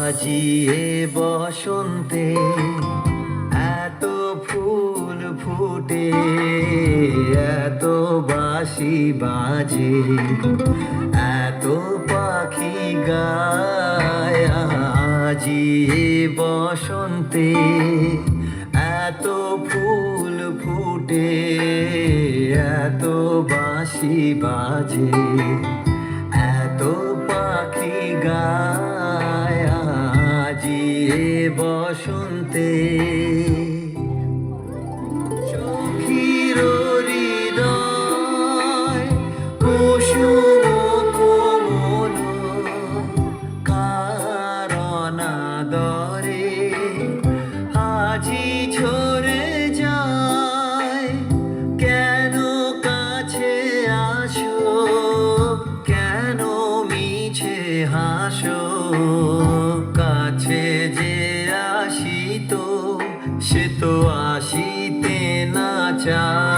আজি এ বসন্তে এত ফুল ফুটে, এত বাঁশি বাজে, এত পাখি গায়। আজি এ বসন্তে এত ফুল ফুটে, এত বাঁশি বাজে, এত পাখি গায়। আজি এ বসন্তে চোখের হৃদয় কুসুম কোমল কারণ আদরে আজি ঝরে যায়। কেন কাছে আসো, কেন মিছে হাসো, কাছে যে আসিত সে তো আসিতে না চায়।